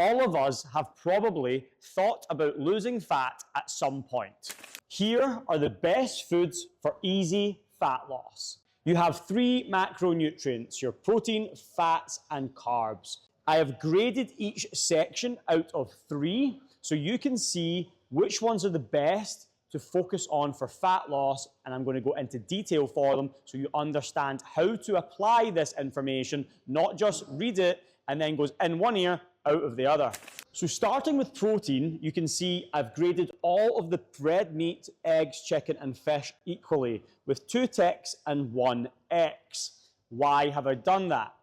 All of us have probably thought about losing fat at some point. Here are the best foods for easy fat loss. You have 3 macronutrients, your protein, fats, and carbs. I have graded each section out of 3 so you can see which ones are the best to focus on for fat loss, and I'm going to go into detail for them so you understand how to apply this information, not just read it and then goes in one ear, out of the other. So starting with protein, you can see I've graded all of the red meat, eggs, chicken, and fish equally with 2 ticks and 1 X. Why have I done that?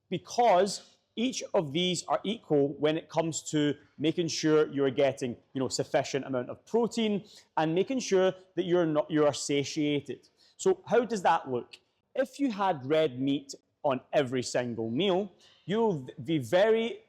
Because each of these are equal when it comes to making sure you're getting, sufficient amount of protein and making sure that you are satiated. So how does that look? If you had red meat on every single meal, you'll be very,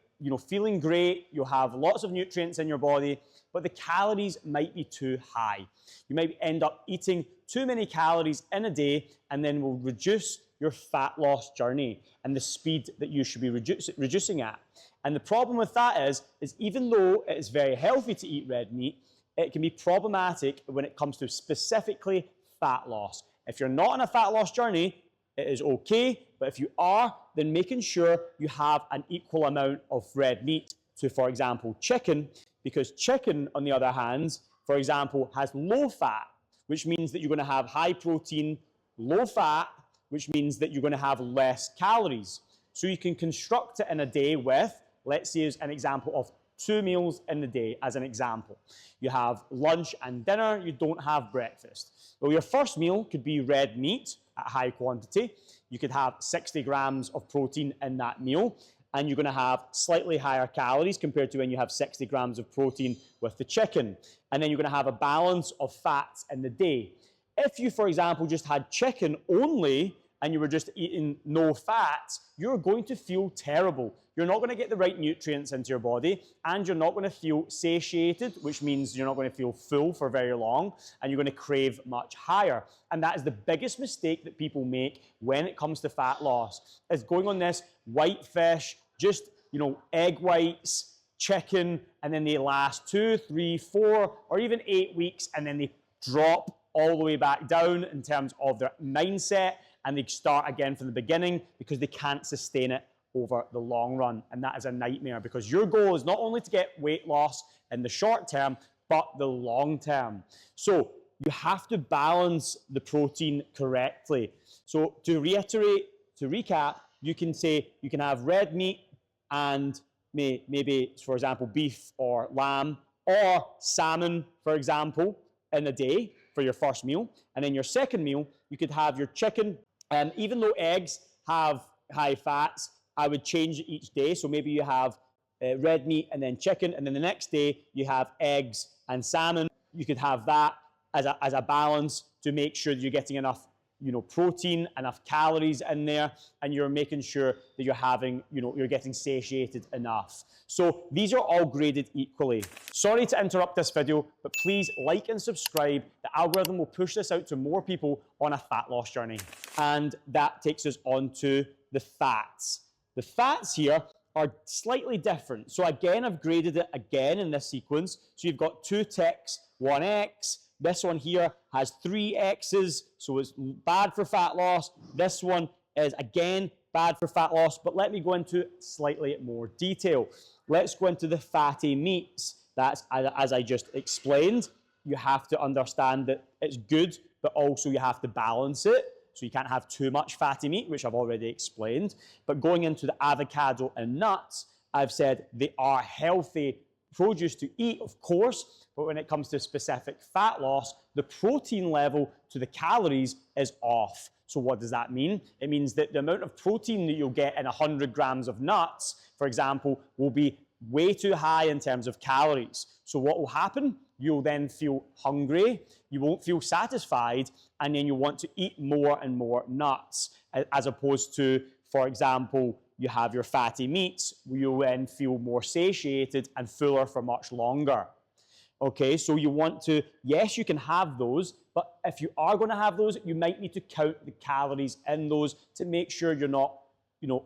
feeling great. You'll have lots of nutrients in your body, but the calories might be too high. You might end up eating too many calories in a day and then will reduce your fat loss journey and the speed that you should be reducing at. And the problem with that is even though it is very healthy to eat red meat, it can be problematic when it comes to specifically fat loss. If you're not on a fat loss journey, it is okay, but if you are, then making sure you have an equal amount of red meat to, for example, chicken, because chicken, on the other hand, for example, has low fat, which means that you're going to have high protein, low fat, which means that you're going to have less calories. So you can construct it in a day with, let's say as an example of 2 meals in the day as an example. You have lunch and dinner, you don't have breakfast. Well, your first meal could be red meat at high quantity. You could have 60 grams of protein in that meal, and you're going to have slightly higher calories compared to when you have 60 grams of protein with the chicken. And then you're going to have a balance of fats in the day. If you, for example, just had chicken only and you were just eating no fats, you're going to feel terrible. You're not going to get the right nutrients into your body, and you're not going to feel satiated, which means you're not going to feel full for very long, and you're going to crave much higher. And that is the biggest mistake that people make when it comes to fat loss, is going on this white fish, just, egg whites, chicken, and then they last 2, 3, 4, or even 8 weeks, and then they drop all the way back down in terms of their mindset, and they start again from the beginning because they can't sustain it over the long run. And that is a nightmare, because your goal is not only to get weight loss in the short term, but the long term. So you have to balance the protein correctly. So to recap, you can say you can have red meat and maybe, for example, beef or lamb or salmon, for example, in a day for your first meal. And then your second meal, you could have your chicken. Even though eggs have high fats, I would change it each day. So maybe you have red meat and then chicken, and then the next day you have eggs and salmon. You could have that as a balance to make sure that you're getting enough protein, enough calories in there, and you're making sure that you're having, you're getting satiated enough. So these are all graded equally. Sorry to interrupt this video, but please like and subscribe. The algorithm will push this out to more people on a fat loss journey. And that takes us on to the fats. The fats here are slightly different. So again, I've graded it again in this sequence. So you've got 2 ticks, 1 X. This one here has 3 X's, so it's bad for fat loss. This one is, again, bad for fat loss, but let me go into slightly more detail. Let's go into the fatty meats. That's, as I just explained, you have to understand that it's good, but also you have to balance it. So you can't have too much fatty meat, which I've already explained. But going into the avocado and nuts, I've said they are healthy produce to eat, of course, but when it comes to specific fat loss, the protein level to the calories is off. So what does that mean? It means that the amount of protein that you'll get in 100 grams of nuts, for example, will be way too high in terms of calories. So what will happen? You'll then feel hungry, you won't feel satisfied, and then you'll want to eat more and more nuts, as opposed to, for example, you have your fatty meats, you'll then feel more satiated and fuller for much longer. Okay, so you want to, yes, you can have those, but if you are going to have those, you might need to count the calories in those to make sure you're not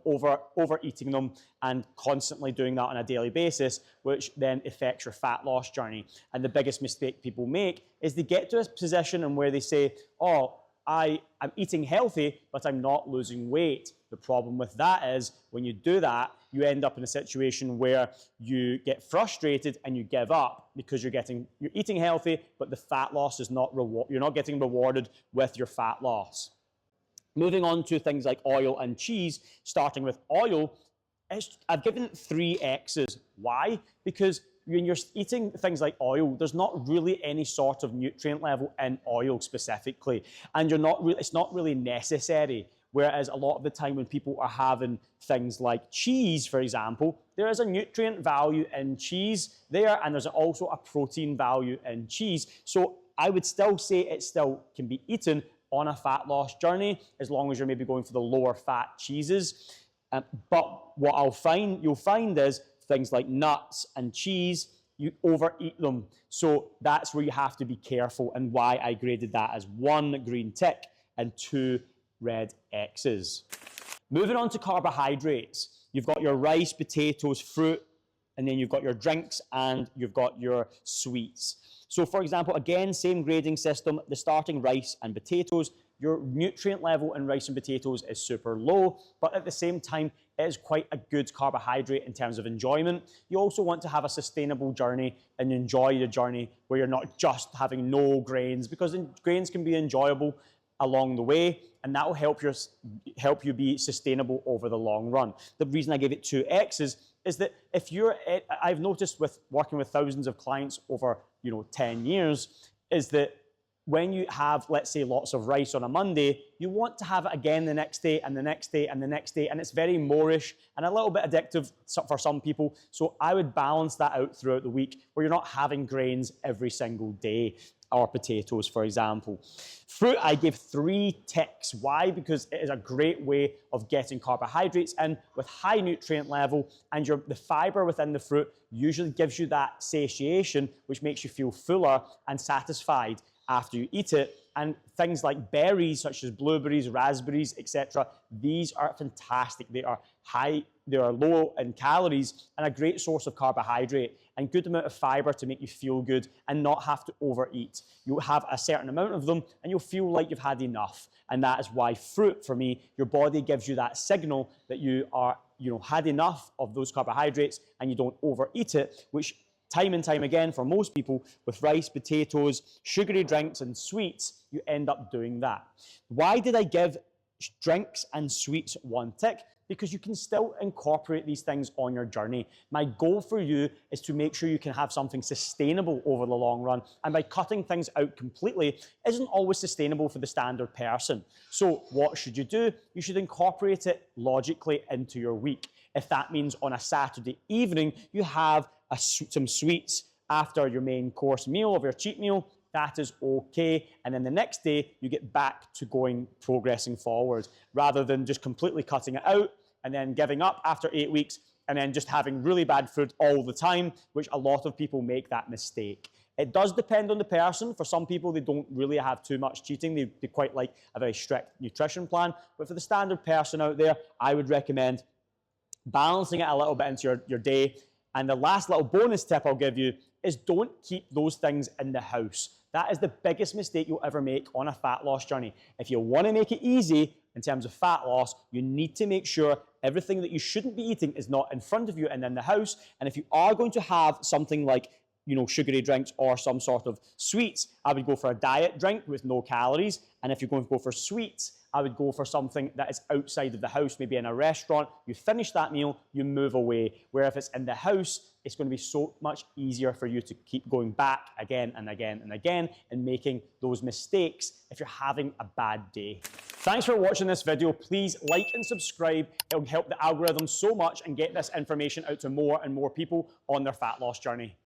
overeating them and constantly doing that on a daily basis, which then affects your fat loss journey. And the biggest mistake people make is they get to a position and where they say, oh, I'm eating healthy, but I'm not losing weight. The problem with that is when you do that, you end up in a situation where you get frustrated and you give up because you're eating healthy, but the fat loss is you're not getting rewarded with your fat loss. Moving on to things like oil and cheese, starting with oil, I've given it 3 X's. Why? Because when you're eating things like oil, there's not really any sort of nutrient level in oil specifically, and it's not really necessary. Whereas a lot of the time when people are having things like cheese, for example, there is a nutrient value in cheese there, and there's also a protein value in cheese. So I would still say it still can be eaten on a fat loss journey, as long as you're maybe going for the lower fat cheeses. But what you'll find is things like nuts and cheese, you overeat them. So that's where you have to be careful, and why I graded that as 1 green tick and 2 red X's. Moving on to carbohydrates, you've got your rice, potatoes, fruit, and then you've got your drinks and you've got your sweets. So for example, again, same grading system, the starting rice and potatoes, your nutrient level in rice and potatoes is super low, but at the same time, it is quite a good carbohydrate in terms of enjoyment. You also want to have a sustainable journey and enjoy the journey where you're not just having no grains, because grains can be enjoyable along the way, and that will help you be sustainable over the long run. The reason I gave it 2 X's is that I've noticed with working with thousands of clients over 10 years, is that when you have, let's say, lots of rice on a Monday, you want to have it again the next day and the next day and the next day, and it's very moreish and a little bit addictive for some people. So I would balance that out throughout the week where you're not having grains every single day, or potatoes, for example. Fruit, I give 3 ticks. Why? Because it is a great way of getting carbohydrates in with high nutrient level, and the fiber within the fruit usually gives you that satiation, which makes you feel fuller and satisfied after you eat it. And things like berries, such as blueberries, raspberries, etc., these are fantastic. They are low in calories and a great source of carbohydrate and good amount of fiber to make you feel good and not have to overeat. You'll have a certain amount of them and you'll feel like you've had enough. And that is why fruit, for me, your body gives you that signal that you are, had enough of those carbohydrates and you don't overeat it, which time and time again, for most people, with rice, potatoes, sugary drinks, and sweets, you end up doing that. Why did I give drinks and sweets 1 tick? Because you can still incorporate these things on your journey. My goal for you is to make sure you can have something sustainable over the long run, and by cutting things out completely isn't always sustainable for the standard person. So what should you do? You should incorporate it logically into your week. If that means on a Saturday evening, you have some sweets after your main course meal of your cheat meal, that is okay. And then the next day, you get back to progressing forward, rather than just completely cutting it out and then giving up after 8 weeks and then just having really bad food all the time, which a lot of people make that mistake. It does depend on the person. For some people, they don't really have too much cheating. They quite like a very strict nutrition plan. But for the standard person out there, I would recommend balancing it a little bit into your day. And the last little bonus tip I'll give you is don't keep those things in the house. That is the biggest mistake you'll ever make on a fat loss journey. If you want to make it easy in terms of fat loss, you need to make sure everything that you shouldn't be eating is not in front of you and in the house. And if you are going to have something like sugary drinks or some sort of sweets, I would go for a diet drink with no calories. And if you're going to go for sweets, I would go for something that is outside of the house, maybe in a restaurant. You finish that meal, you move away. Where if it's in the house, it's going to be so much easier for you to keep going back again and again and again and making those mistakes if you're having a bad day. Thanks for watching this video. Please like and subscribe. It'll help the algorithm so much and get this information out to more and more people on their fat loss journey.